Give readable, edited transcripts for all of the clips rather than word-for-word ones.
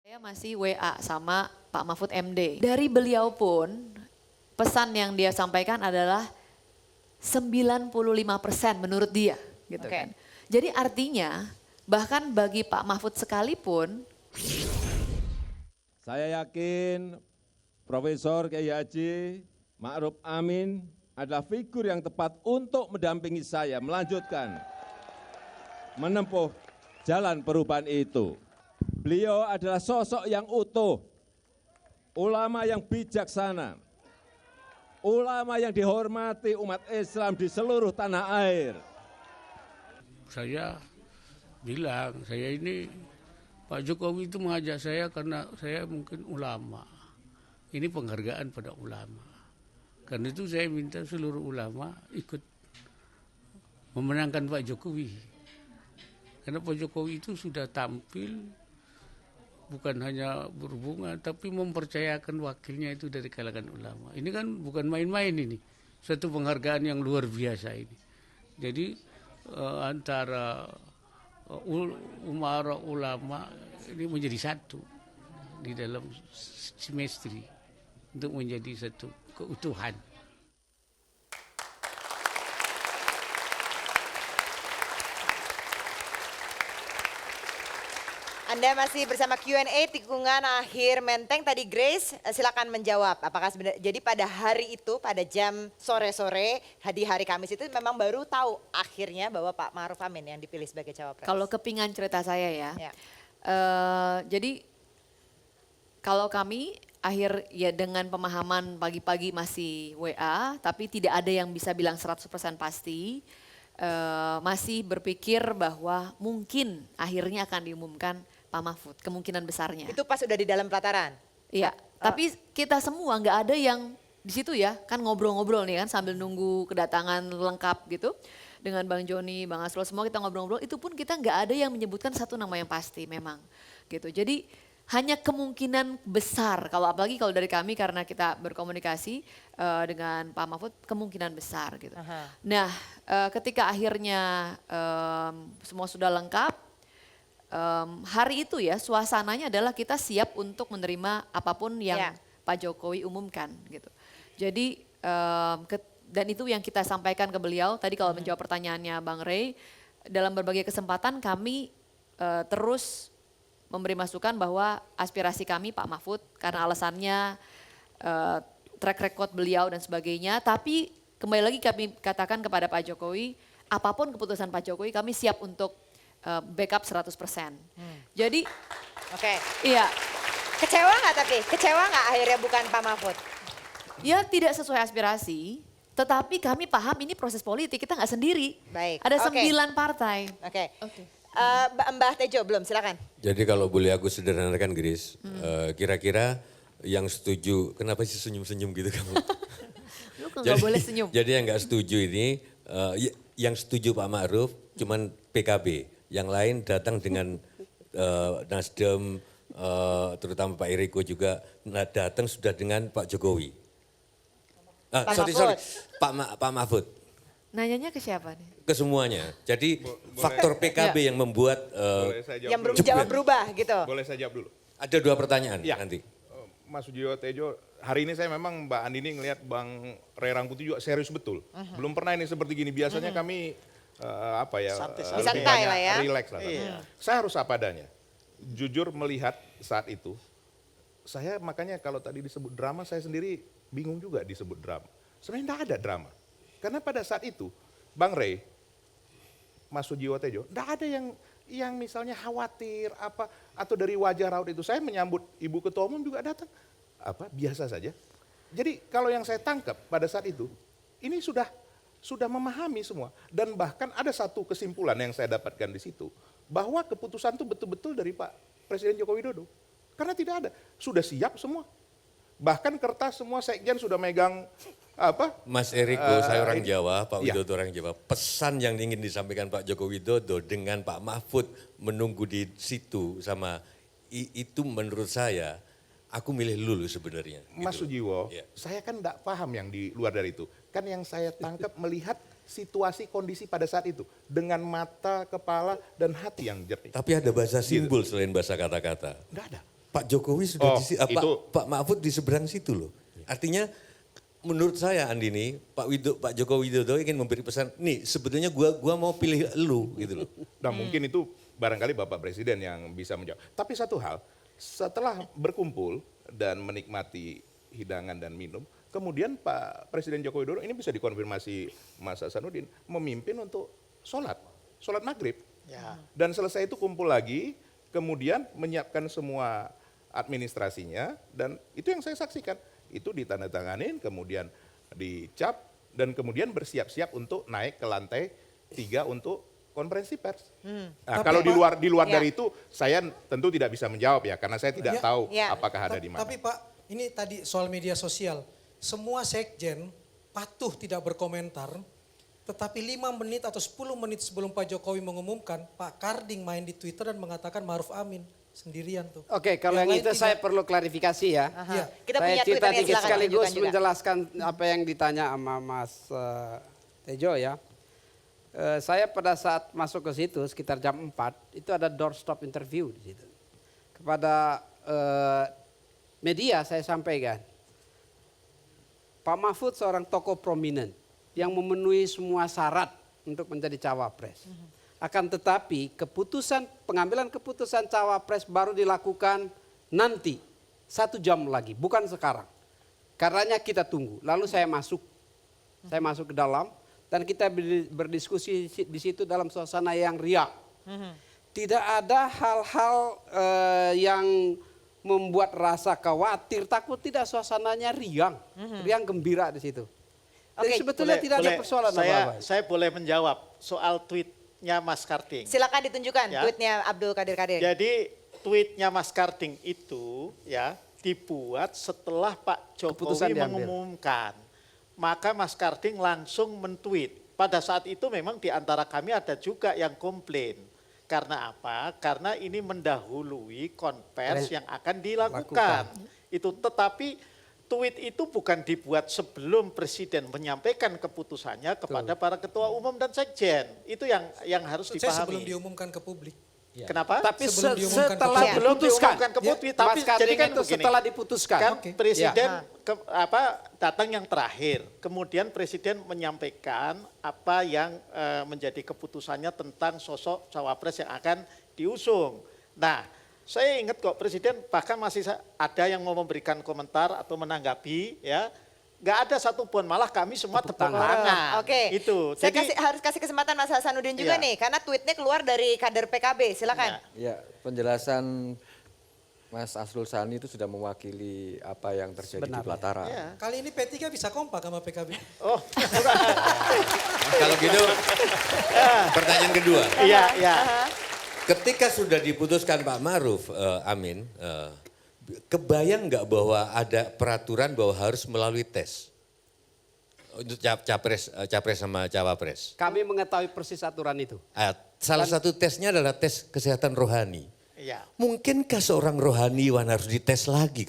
Saya masih WA sama Pak Mahfud MD. Dari beliau pun pesan yang dia sampaikan adalah 95% menurut dia gitu kan. Jadi artinya bahkan bagi Pak Mahfud sekalipun saya yakin Profesor Kiai Haji Ma'ruf Amin adalah figur yang tepat untuk mendampingi saya melanjutkan menempuh jalan perubahan itu. Beliau adalah sosok yang utuh, ulama yang bijaksana, ulama yang dihormati umat Islam di seluruh tanah air. Saya bilang, saya ini Pak Jokowi itu mengajak saya karena saya mungkin ulama. Ini penghargaan pada ulama. Karena itu saya minta seluruh ulama ikut memenangkan Pak Jokowi. Karena Pak Jokowi itu sudah tampil bukan hanya berhubungan, tapi mempercayakan wakilnya itu dari kalangan ulama. Ini kan bukan main-main ini. Suatu penghargaan yang luar biasa ini. Jadi antara umara ulama ini menjadi satu di dalam simestri untuk menjadi satu keutuhan. Anda masih bersama Q&A tikungan akhir Menteng. Tadi Grace silakan menjawab. Apakah sebenarnya jadi pada hari itu pada jam sore-sore di hari Kamis itu memang baru tahu akhirnya bahwa Pak Ma'ruf Amin yang dipilih sebagai cawapres. kalau kepingan cerita saya ya. Ya. Jadi kalau kami ya dengan pemahaman pagi-pagi masih WA tapi tidak ada yang bisa bilang 100% pasti. Masih berpikir bahwa mungkin akhirnya akan diumumkan Pak Mahfud, kemungkinan besarnya. Itu pas udah di dalam pelataran? Iya, tapi kita semua nggak ada yang di situ ya, kan ngobrol-ngobrol nih kan sambil nunggu kedatangan lengkap gitu. Dengan Bang Joni, Bang Asrul semua kita ngobrol-ngobrol, itu pun kita nggak ada yang menyebutkan satu nama yang pasti memang. Gitu, jadi hanya kemungkinan besar, kalau apalagi kalau dari kami karena kita berkomunikasi dengan Pak Mahfud, kemungkinan besar gitu. Nah ketika akhirnya semua sudah lengkap, hari itu ya suasananya adalah kita siap untuk menerima apapun yang Pak Jokowi umumkan gitu. Jadi dan itu yang kita sampaikan ke beliau tadi kalau menjawab pertanyaannya Bang Rey, dalam berbagai kesempatan kami terus memberi masukan bahwa aspirasi kami Pak Mahfud karena alasannya track record beliau dan sebagainya, tapi kembali lagi kami katakan kepada Pak Jokowi, apapun keputusan Pak Jokowi kami siap untuk backup 100%. Jadi, iya. Kecewa nggak tapi? Kecewa nggak akhirnya bukan Pak Mahfud? Ya tidak sesuai aspirasi, tetapi kami paham ini proses politik, kita nggak sendiri. Baik. Ada 9 partai. Oke. Mbah Tejo belum, silakan. Jadi kalau boleh aku sederhanakan Grace, kira-kira yang setuju, kenapa sih senyum-senyum gitu kamu? Lu nggak boleh senyum. Jadi yang nggak setuju ini, yang setuju Pak Ma'ruf cuman PKB. Yang lain datang dengan Nasdem, terutama Pak Eriko juga datang sudah dengan Pak Jokowi. Sorry, Pak Mahfud. Nanyanya ke siapa nih? Ke semuanya. Jadi faktor PKB yang membuat Yang belum jawab berubah gitu. Boleh saya jawab dulu? ada 2 pertanyaan nanti. Mas Sujiwo Tejo, hari ini saya memang Mbak Andini ngelihat Bang Ray Rangkuti juga serius betul. Belum pernah ini seperti gini. Biasanya kami Santai lah ya. Relax lah. Saya harus apa adanya. Jujur melihat saat itu, saya makanya kalau tadi disebut drama, saya sendiri bingung juga disebut drama. Sebenarnya tidak ada drama. Karena pada saat itu, Bang Ray, Mas Sujiwo Tejo, tidak ada yang misalnya khawatir apa atau dari wajah raut itu. Saya menyambut Ibu Ketua Umum juga datang, biasa saja. Jadi kalau yang saya tangkap pada saat itu, ini sudah memahami semua. Dan bahkan ada satu kesimpulan yang saya dapatkan di situ, bahwa keputusan itu betul-betul dari Pak Presiden Joko Widodo. Karena tidak ada, sudah siap semua. Bahkan kertas semua sekjen sudah megang Mas Eriko, saya orang Jawa, Pak Widodo orang Jawa. Pesan yang ingin disampaikan Pak Joko Widodo dengan Pak Mahfud menunggu di situ sama itu menurut saya, aku milih lulu sebenarnya. Mas gitu. Sujiwo, saya kan tidak paham yang di luar dari itu. Kan yang saya tangkap melihat situasi kondisi pada saat itu. Dengan mata, kepala, dan hati yang jernih. Tapi ada bahasa simbol selain bahasa kata-kata. Tidak ada. Pak Jokowi sudah Oh, itu- Pak Mahfud di seberang situ loh. Artinya menurut saya Andini, Pak Joko Widodo ingin memberi pesan, nih sebetulnya gua mau pilih elu gitu loh. Nah mungkin itu barangkali Bapak Presiden yang bisa menjawab. Tapi satu hal, setelah berkumpul dan menikmati hidangan dan minum, kemudian Pak Presiden Joko Widodo ini bisa dikonfirmasi Mas Hasanuddin memimpin untuk sholat maghrib. Ya. Dan selesai itu kumpul lagi, kemudian menyiapkan semua administrasinya dan itu yang saya saksikan. Itu ditandatanganin, kemudian dicap dan kemudian bersiap-siap untuk naik ke lantai 3 untuk konferensi pers. Nah, Tapi kalau di Pak- luar Ya. dari itu saya tentu tidak bisa menjawab ya karena saya tidak Ya. tahu Ya. apakah ada di mana. Tapi Pak, ini tadi soal media sosial. Semua sekjen patuh tidak berkomentar, tetapi 5 menit atau 10 menit sebelum Pak Jokowi mengumumkan, Pak Karding main di Twitter dan mengatakan Ma'ruf Amin sendirian tuh. Oke, kalau yang lain itu tidak. saya perlu klarifikasi ya. Aha. Iya. Kita Saya punya cerita Twitternya, dikit silakan sekaligus tunjukkan juga. menjelaskan apa yang ditanya sama Mas Tejo ya. Saya pada saat masuk ke situ sekitar jam 4 itu ada doorstop interview di situ. Kepada media saya sampaikan, Pak Mahfud seorang tokoh prominent yang memenuhi semua syarat untuk menjadi cawapres. Akan tetapi pengambilan keputusan cawapres baru dilakukan nanti 1 jam lagi, bukan sekarang. Karenanya kita tunggu. Lalu saya masuk ke dalam dan kita berdiskusi di situ dalam suasana yang riak. Tidak ada hal-hal yang membuat rasa khawatir, takut tidak, suasananya riang gembira di situ. Jadi Oke, sebetulnya tidak ada persoalan apa-apa. Saya boleh menjawab soal tweetnya Mas Karding. Silakan ditunjukkan Ya. tweetnya Abdul Qadir Kadir. Jadi tweetnya Mas Karding itu ya dibuat setelah Pak Keputusan Jokowi diambil. mengumumkan. Maka Mas Karding langsung men-tweet. Pada saat itu memang di antara kami ada juga yang komplain. Karena apa? Karena ini mendahului konvers yang akan dilakukan. Itu tetapi tweet itu bukan dibuat sebelum presiden menyampaikan keputusannya kepada para ketua umum dan sekjen. Itu yang harus Saya sebelum dipahami. diumumkan ke publik. Kenapa? Tapi Sebelum diumumkan setelah keputusan. Belum diputuskan. diumumkan ke publik, Mas tapi jadi Karding kan itu begini. setelah diputuskan. Kan Oke. presiden Ya. datang yang terakhir, kemudian presiden menyampaikan apa yang menjadi keputusannya tentang sosok cawapres yang akan diusung. Nah, saya ingat kok presiden bahkan masih ada yang mau memberikan komentar atau menanggapi, ya, nggak ada satupun, malah kami semua tepuk tangan. Oke. Itu. Saya Jadi harus kasih kesempatan Mas Hasanuddin juga Iya. nih, karena tweetnya keluar dari kader PKB. Silakan. Ya. Ya, penjelasan Mas Asrul Sani itu sudah mewakili apa yang terjadi di Sebenarnya. Belantara. Ya. Kali ini P3 bisa kompak sama PKB. Oh, Kalau gitu, pertanyaan kedua. iya, iya. Ketika sudah diputuskan Pak Ma'ruf Amin, kebayang nggak bahwa ada peraturan bahwa harus melalui tes untuk capres sama cawapres? Kami mengetahui persis aturan itu. Salah satu tesnya adalah tes kesehatan rohani. Iya. Mungkinkah seorang rohaniwan harus dites lagi?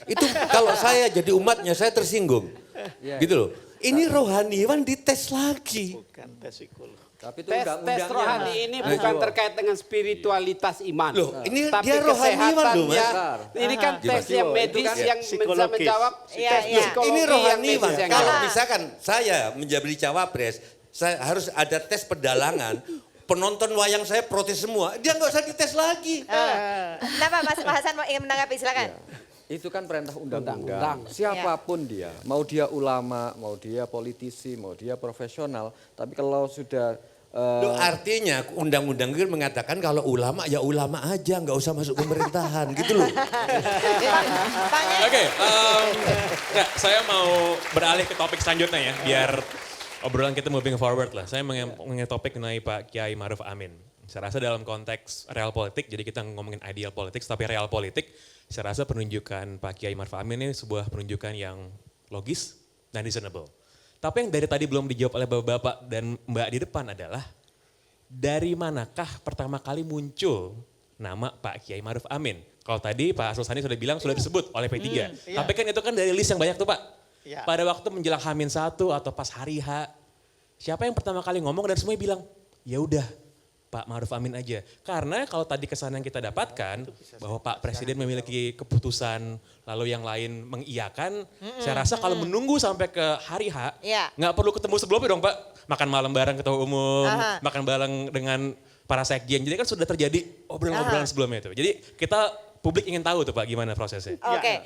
Itu kalau saya jadi umatnya saya tersinggung. Gitu loh. Ini rohaniwan dites lagi. Bukan tes psikolog. Tapi itu Tes undang-undangnya. rohani ini bukan terkait dengan spiritualitas iman. Loh, ini tapi dia rohaniwan loh, Mas. kesehatannya, ini kan tes Jiwa. yang Itu medis kan yang bisa psikologis. menjawab Iya, tes iya. psikologi Ini yang rohaniwan. medis yang Kalau jawab. misalkan saya menjadi cawapres, saya harus ada tes pedalangan. Penonton wayang saya protes semua. Dia nggak usah dites lagi. Kenapa Mas Hasan ingin menanggapi? Silakan. Itu kan perintah undang-undang. Undang-undang. Siapapun dia, mau dia ulama, mau dia politisi, mau dia profesional. Tapi kalau sudah Loh, artinya undang-undang itu mengatakan kalau ulama ya ulama aja, nggak usah masuk pemerintahan gitu loh. Oke, nggak, saya mau beralih ke topik selanjutnya ya, biar obrolan kita moving forward lah. Saya mengenai topik mengenai Pak Kiai Ma'ruf Amin. Saya rasa dalam konteks real politik, jadi kita ngomongin ideal politik, tapi real politik, saya rasa penunjukan Pak Kiai Ma'ruf Amin ini sebuah penunjukan yang logis dan reasonable. Tapi yang dari tadi belum dijawab oleh Bapak dan Mbak di depan adalah, dari manakah pertama kali muncul nama Pak Kiai Ma'ruf Amin? Kalau tadi Pak Asrul Sani sudah bilang sudah disebut oleh P3. Iya. Tapi kan itu kan dari list yang banyak tuh Pak. Iya. Pada waktu menjelang H-1 atau pas hari H, siapa yang pertama kali ngomong dan semuanya bilang, ya udah Pak Ma'ruf Amin aja. Karena kalau tadi kesan yang kita dapatkan bahwa Pak Presiden memiliki keputusan lalu yang lain mengiyakan, saya rasa kalau menunggu sampai ke hari H, Iya. nggak perlu ketemu sebelumnya dong Pak. Makan malam bareng ketua umum, makan bareng dengan para sekjen. Jadi kan sudah terjadi obrolan-obrolan sebelumnya itu. Jadi kita publik ingin tahu tuh Pak gimana prosesnya. Oke,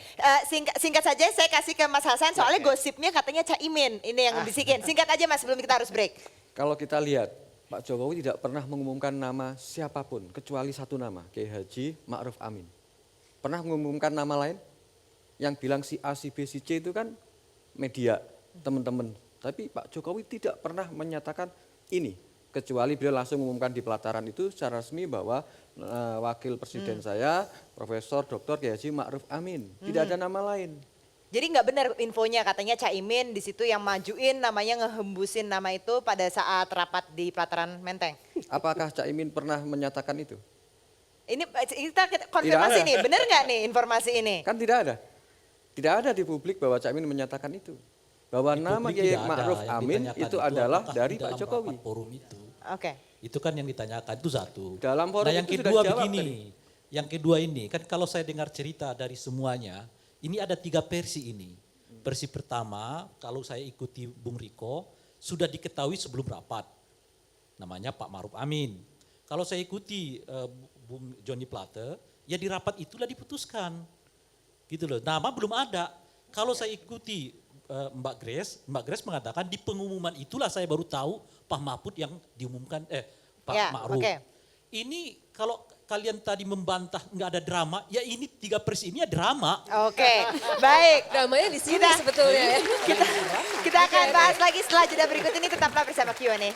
singkat saja saya kasih ke Mas Hasan soalnya gosipnya katanya Caimin ini yang bisikin. Singkat aja Mas sebelum kita harus break. Kalau kita lihat, Pak Jokowi tidak pernah mengumumkan nama siapapun, kecuali satu nama, Kiai Haji Ma'ruf Amin. Pernah mengumumkan nama lain? Yang bilang si A, si B, si C itu kan media, teman-teman. Tapi Pak Jokowi tidak pernah menyatakan ini. Kecuali beliau langsung mengumumkan di pelataran itu secara resmi bahwa wakil presiden saya, Profesor Dr. Kiai Haji Ma'ruf Amin. Tidak ada nama lain. Jadi nggak benar infonya katanya Caimin di situ yang majuin namanya ngehembusin nama itu pada saat rapat di pelataran Menteng. Apakah Caimin pernah menyatakan itu? Ini kita konfirmasi Tidak ada. nih, benar nggak nih informasi ini? Kan tidak ada. Tidak ada di publik bahwa Caimin menyatakan itu. Bahwa nama Kiai Ma'ruf Amin itu adalah dari Pak Jokowi. Forum itu. Oke. Itu kan yang ditanyakan itu satu. Dalam forum Nah yang itu kedua sudah jawab begini, yang kedua ini kan kalau saya dengar cerita dari semuanya, ini ada 3 versi ini. Versi pertama kalau saya ikuti Bung Riko sudah diketahui sebelum rapat, namanya Pak Ma'ruf Amin. Kalau saya ikuti Bung Johnny Plate, ya di rapat itulah diputuskan, gitu loh. Nama belum ada. Kalau saya ikuti Mbak Grace mengatakan di pengumuman itulah saya baru tahu Pak Mahfud yang diumumkan Pak Ya, Ma'ruf. oke. Ini kalau kalian tadi membantah nggak ada drama, ya ini 3 versi ini ya drama. Oke, baik. Dramanya di sini sebetulnya ya. Kita akan bahas lagi setelah jeda berikut ini, tetaplah bersama Q&A.